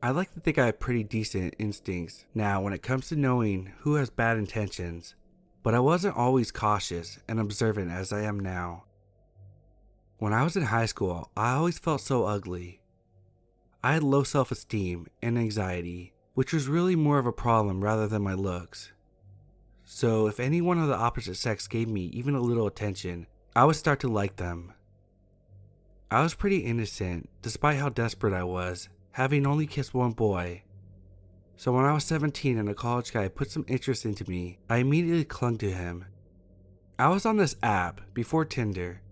I like to think I have pretty decent instincts now when it comes to knowing who has bad intentions, but I wasn't always cautious and observant as I am now. When I was in high school, I always felt so ugly. I had low self-esteem and anxiety, which was really more of a problem rather than my looks. So if anyone of the opposite sex gave me even a little attention, I would start to like them. I was pretty innocent, despite how desperate I was, having only kissed one boy. So when I was 17 and a college guy put some interest into me, I immediately clung to him. I was on this app before Tinder,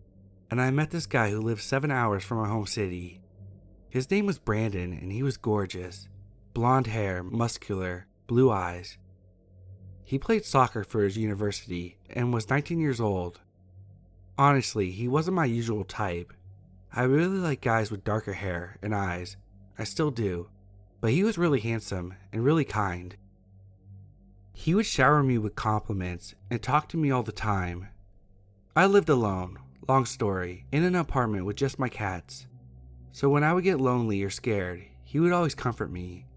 and I met this guy who lived 7 hours from my home city. His name was Brandon, and he was gorgeous. Blonde hair, muscular, blue eyes. He played soccer for his university and was 19 years old. Honestly, he wasn't my usual type. I really like guys with darker hair and eyes. I still do. But he was really handsome and really kind. He would shower me with compliments and talk to me all the time. I lived alone, long story, in an apartment with just my cats. So when I would get lonely or scared, he would always comfort me.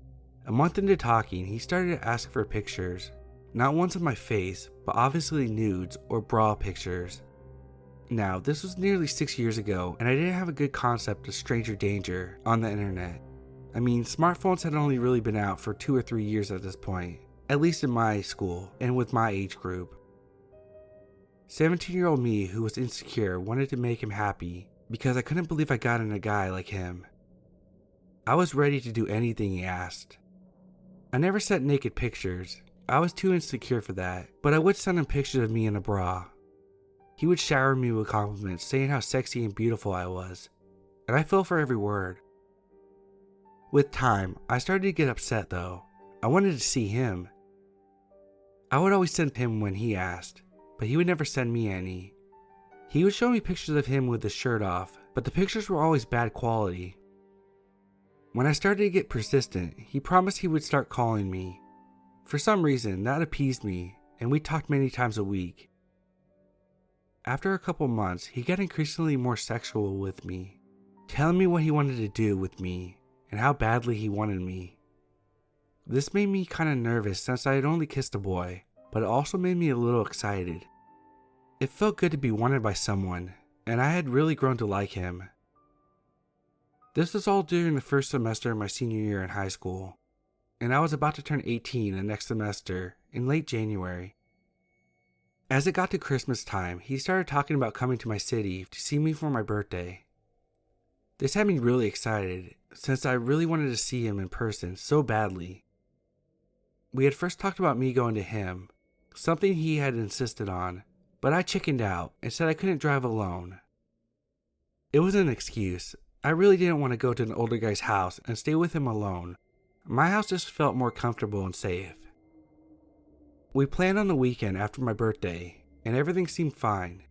A month into talking, he started to ask for pictures. Not ones of my face, but obviously nudes or bra pictures. Now, this was nearly 6 years ago, and I didn't have a good concept of stranger danger on the internet. I mean, smartphones had only really been out for 2 or 3 years at this point, at least in my school and with my age group. 17-year-old me who was insecure wanted to make him happy because I couldn't believe I got in a guy like him. I was ready to do anything he asked. I never sent naked pictures. I was too insecure for that, but I would send him pictures of me in a bra. He would shower me with compliments saying how sexy and beautiful I was, and I fell for every word. With time, I started to get upset though. I wanted to see him. I would always send him when he asked, but he would never send me any. He would show me pictures of him with his shirt off, but the pictures were always bad quality. When I started to get persistent, he promised he would start calling me. For some reason, that appeased me, and we talked many times a week. After a couple months, he got increasingly more sexual with me, telling me what he wanted to do with me and how badly he wanted me. This made me kind of nervous since I had only kissed a boy, but it also made me a little excited. It felt good to be wanted by someone, and I had really grown to like him. This was all during the first semester of my senior year in high school, and I was about to turn 18 the next semester in late January. As it got to Christmas time, he started talking about coming to my city to see me for my birthday. This had me really excited, since I really wanted to see him in person so badly. We had first talked about me going to him, something he had insisted on, but I chickened out and said I couldn't drive alone. It was an excuse. I really didn't want to go to an older guy's house and stay with him alone. My house just felt more comfortable and safe. We planned on the weekend after my birthday, and everything seemed fine.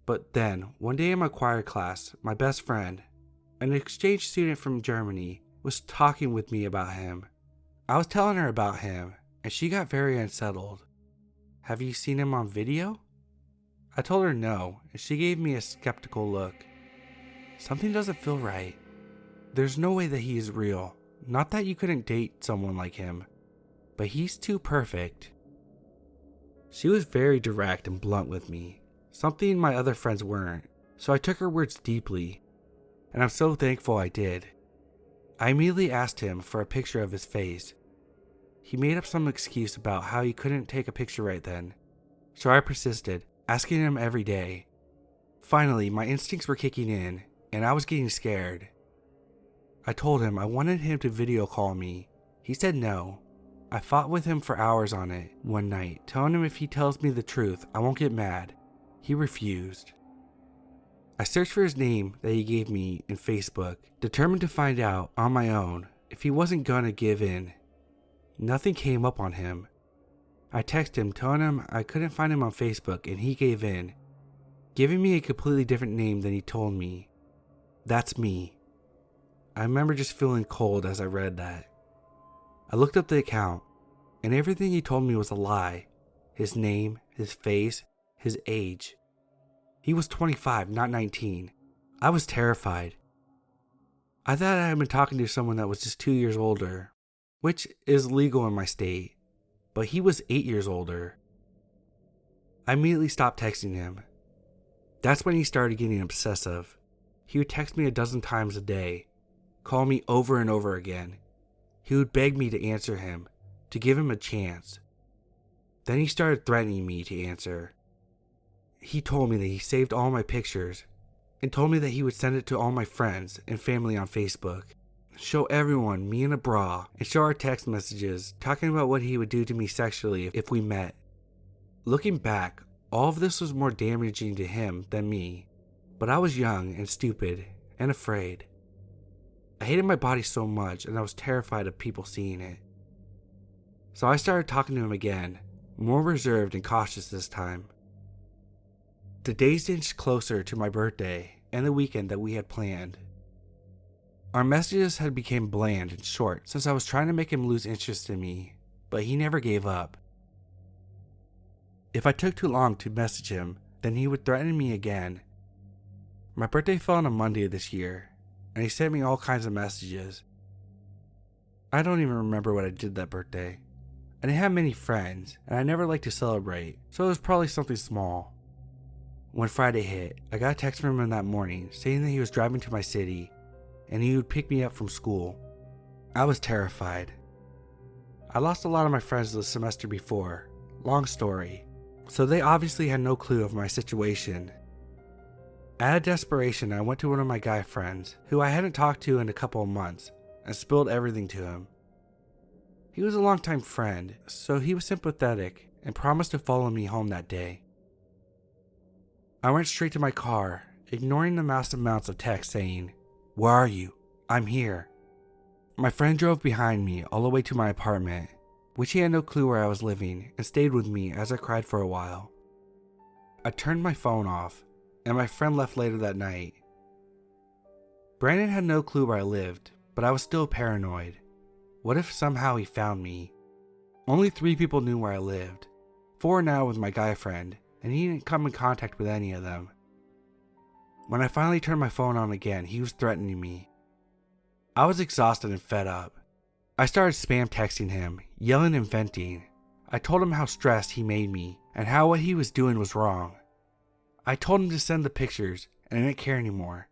But then, one day in my choir class, my best friend, an exchange student from Germany, was talking with me about him. I was telling her about him, and she got very unsettled. "Have you seen him on video?" I told her no, and she gave me a skeptical look. Something doesn't feel right. There's no way that he is real. Not that you couldn't date someone like him, but he's too perfect. She was very direct and blunt with me, something my other friends weren't, so I took her words deeply, and I'm so thankful I did. I immediately asked him for a picture of his face. He made up some excuse about how he couldn't take a picture right then, so I persisted, asking him every day. Finally, my instincts were kicking in, and I was getting scared. I told him I wanted him to video call me. He said no. I fought with him for hours on it one night, telling him if he tells me the truth, I won't get mad. He refused. I searched for his name that he gave me in Facebook, determined to find out on my own if he wasn't gonna give in. Nothing came up on him. I texted him telling him I couldn't find him on Facebook, and he gave in, giving me a completely different name than he told me. That's me. I remember just feeling cold as I read that. I looked up the account, and everything he told me was a lie. His name, his face, his age. He was 25, not 19. I was terrified. I thought I had been talking to someone that was just 2 years older, which is legal in my state, but he was 8 years older. I immediately stopped texting him. That's when he started getting obsessive. He would text me a dozen times a day, call me over and over again. He would beg me to answer him, to give him a chance. Then he started threatening me to answer. He told me that he saved all my pictures and told me that he would send it to all my friends and family on Facebook, show everyone me in a bra, and show our text messages talking about what he would do to me sexually if we met. Looking back, all of this was more damaging to him than me, but I was young and stupid and afraid. I hated my body so much and I was terrified of people seeing it. So I started talking to him again, more reserved and cautious this time. The days inched closer to my birthday and the weekend that we had planned. Our messages had become bland and short since I was trying to make him lose interest in me, but he never gave up. If I took too long to message him, then he would threaten me again. My birthday fell on a Monday this year, and he sent me all kinds of messages. I don't even remember what I did that birthday. I didn't have many friends, and I never liked to celebrate, so it was probably something small. When Friday hit, I got a text from him that morning saying that he was driving to my city, and he would pick me up from school. I was terrified. I lost a lot of my friends the semester before, long story, so they obviously had no clue of my situation. Out of desperation, I went to one of my guy friends, who I hadn't talked to in a couple of months, and spilled everything to him. He was a longtime friend, so he was sympathetic and promised to follow me home that day. I went straight to my car, ignoring the massive amounts of text saying, "Where are you? I'm here." My friend drove behind me all the way to my apartment, which he had no clue where I was living, and stayed with me as I cried for a while. I turned my phone off, and my friend left later that night. Brandon had no clue where I lived, but I was still paranoid. What if somehow he found me? Only 3 people knew where I lived, 4 now with my guy friend, and he didn't come in contact with any of them. When I finally turned my phone on again, he was threatening me. I was exhausted and fed up. I started spam texting him, yelling and venting. I told him how stressed he made me, and how what he was doing was wrong. I told him to send the pictures, and I didn't care anymore.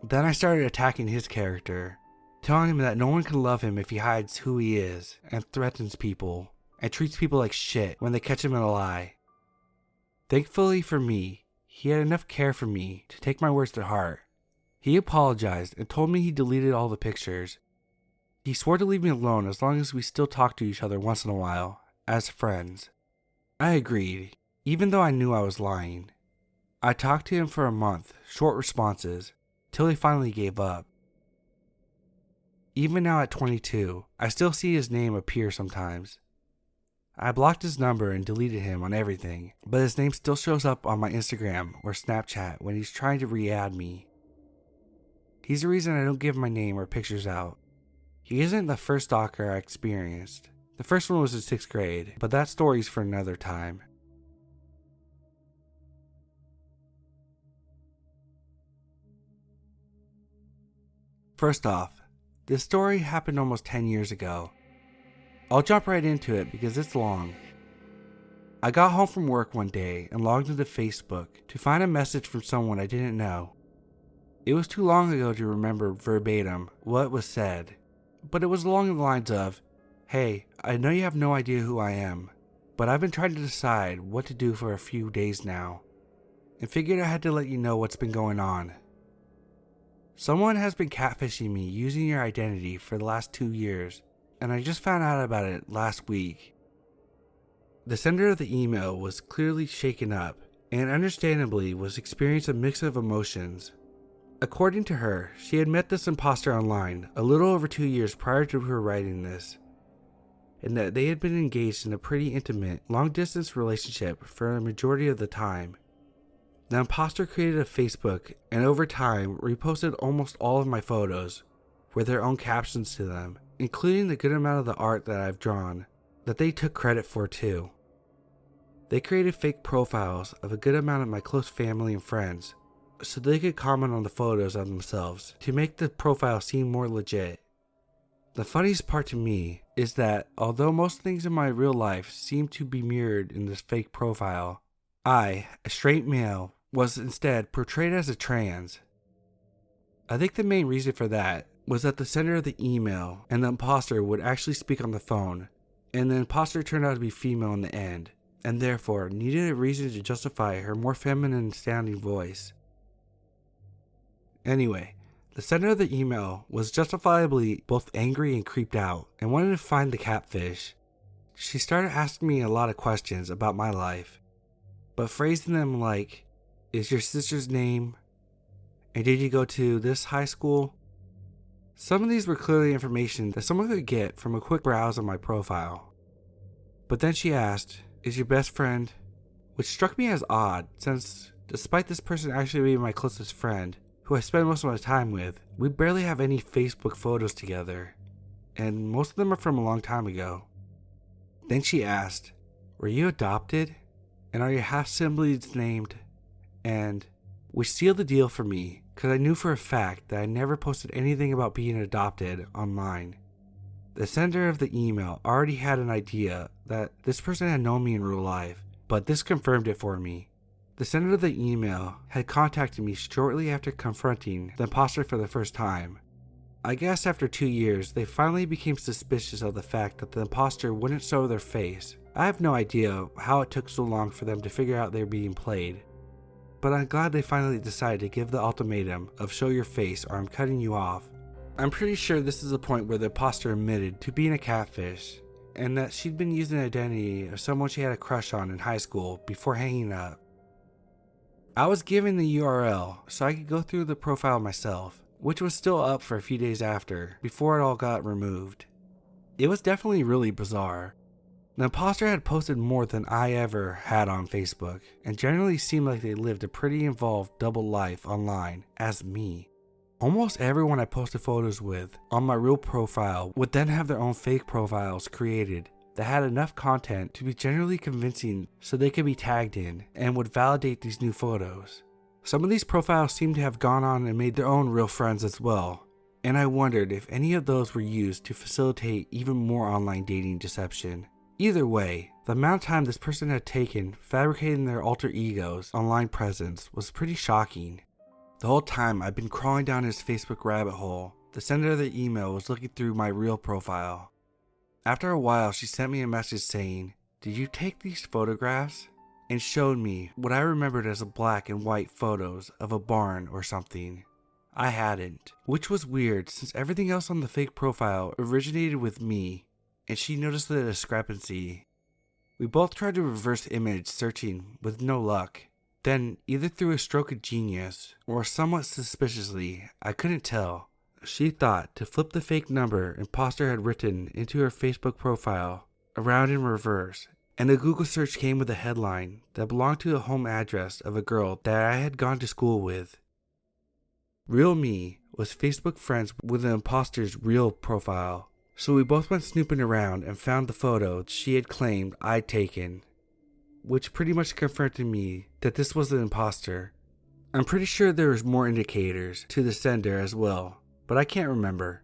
Then I started attacking his character, telling him that no one can love him if he hides who he is, and threatens people, and treats people like shit when they catch him in a lie. Thankfully for me, he had enough care for me to take my words to heart. He apologized and told me he deleted all the pictures. He swore to leave me alone as long as we still talked to each other once in a while, as friends. I agreed, even though I knew I was lying. I talked to him for a month, short responses, till he finally gave up. Even now at 22, I still see his name appear sometimes. I blocked his number and deleted him on everything, but his name still shows up on my Instagram or Snapchat when he's trying to re-add me. He's the reason I don't give my name or pictures out. He isn't the first stalker I experienced. The first one was in 6th grade, but that story's for another time. First off, this story happened almost 10 years ago. I'll jump right into it because it's long. I got home from work one day and logged into Facebook to find a message from someone I didn't know. It was too long ago to remember verbatim what was said, but it was along the lines of, "Hey, I know you have no idea who I am, but I've been trying to decide what to do for a few days now, and figured I had to let you know what's been going on. Someone has been catfishing me using your identity for the last 2 years, and I just found out about it last week." The sender of the email was clearly shaken up, and understandably was experiencing a mix of emotions. According to her, she had met this imposter online a little over 2 years prior to her writing this, and that they had been engaged in a pretty intimate, long-distance relationship for a majority of the time. The imposter created a Facebook and over time reposted almost all of my photos with their own captions to them, including the good amount of the art that I've drawn that they took credit for too. They created fake profiles of a good amount of my close family and friends, so they could comment on the photos of themselves to make the profile seem more legit. The funniest part to me is that although most things in my real life seem to be mirrored in this fake profile, I, a straight male, was instead portrayed as a trans. I think the main reason for that was that the sender of the email and the imposter would actually speak on the phone, and the imposter turned out to be female in the end, and therefore needed a reason to justify her more feminine sounding voice. Anyway, the sender of the email was justifiably both angry and creeped out and wanted to find the catfish. She started asking me a lot of questions about my life, but phrasing them like, "Is your sister's name? And did you go to this high school?" Some of these were clearly information that someone could get from a quick browse of my profile. But then she asked, "Is your best friend?" Which struck me as odd, since despite this person actually being my closest friend, who I spend most of my time with, we barely have any Facebook photos together, and most of them are from a long time ago. Then she asked, "Were you adopted? And are your half-siblings named?" And which sealed the deal for me, because I knew for a fact that I never posted anything about being adopted online. The sender of the email already had an idea that this person had known me in real life, but this confirmed it for me. The sender of the email had contacted me shortly after confronting the imposter for the first time. I guess after 2 years, they finally became suspicious of the fact that the imposter wouldn't show their face. I have no idea how it took so long for them to figure out they were being played, but I'm glad they finally decided to give the ultimatum of show your face or I'm cutting you off. I'm pretty sure this is the point where the imposter admitted to being a catfish, and that she'd been using the identity of someone she had a crush on in high school before hanging up. I was given the URL so I could go through the profile myself, which was still up for a few days after, before it all got removed. It was definitely really bizarre. The imposter had posted more than I ever had on Facebook, and generally seemed like they lived a pretty involved double life online as me. Almost everyone I posted photos with on my real profile would then have their own fake profiles created that had enough content to be generally convincing so they could be tagged in and would validate these new photos. Some of these profiles seemed to have gone on and made their own real friends as well, and I wondered if any of those were used to facilitate even more online dating deception. Either way, the amount of time this person had taken fabricating their alter ego's online presence was pretty shocking. The whole time I've been crawling down his Facebook rabbit hole, the sender of the email was looking through my real profile. After a while, she sent me a message saying, "Did you take these photographs?" and showed me what I remembered as a black and white photos of a barn or something. I hadn't, which was weird since everything else on the fake profile originated with me, and she noticed the discrepancy. We both tried to reverse image searching with no luck. Then, either through a stroke of genius or somewhat suspiciously, I couldn't tell, she thought to flip the fake number imposter had written into her Facebook profile around in reverse, and a Google search came with a headline that belonged to the home address of a girl that I had gone to school with. Real me was Facebook friends with the imposter's real profile, so we both went snooping around and found the photo she had claimed I'd taken, which pretty much confirmed to me that this was the imposter. I'm pretty sure there was more indicators to the sender as well, but I can't remember.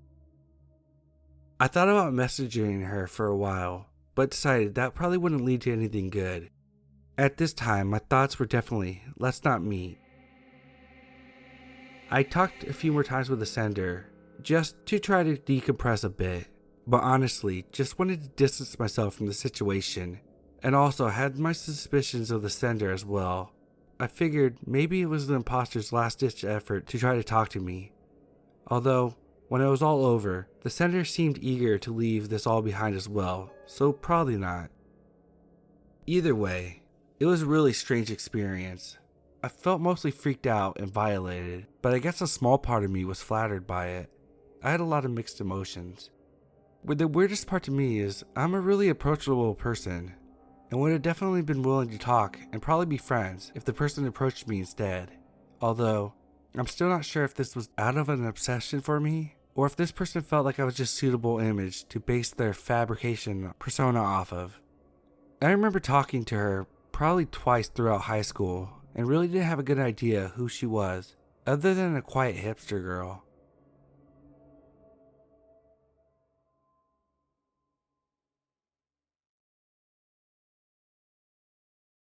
I thought about messaging her for a while, but decided that probably wouldn't lead to anything good. At this time, my thoughts were definitely, let's not meet. I talked a few more times with the sender, just to try to decompress a bit, but honestly, just wanted to distance myself from the situation, and also had my suspicions of the sender as well. I figured maybe it was the imposter's last-ditch effort to try to talk to me. Although, when it was all over, the sender seemed eager to leave this all behind as well, so probably not. Either way, it was a really strange experience. I felt mostly freaked out and violated, but I guess a small part of me was flattered by it. I had a lot of mixed emotions. But the weirdest part to me is I'm a really approachable person, and would have definitely been willing to talk and probably be friends if the person approached me instead. Although, I'm still not sure if this was out of an obsession for me, or if this person felt like I was just a suitable image to base their fabrication persona off of. I remember talking to her probably twice throughout high school, and really didn't have a good idea who she was, other than a quiet hipster girl.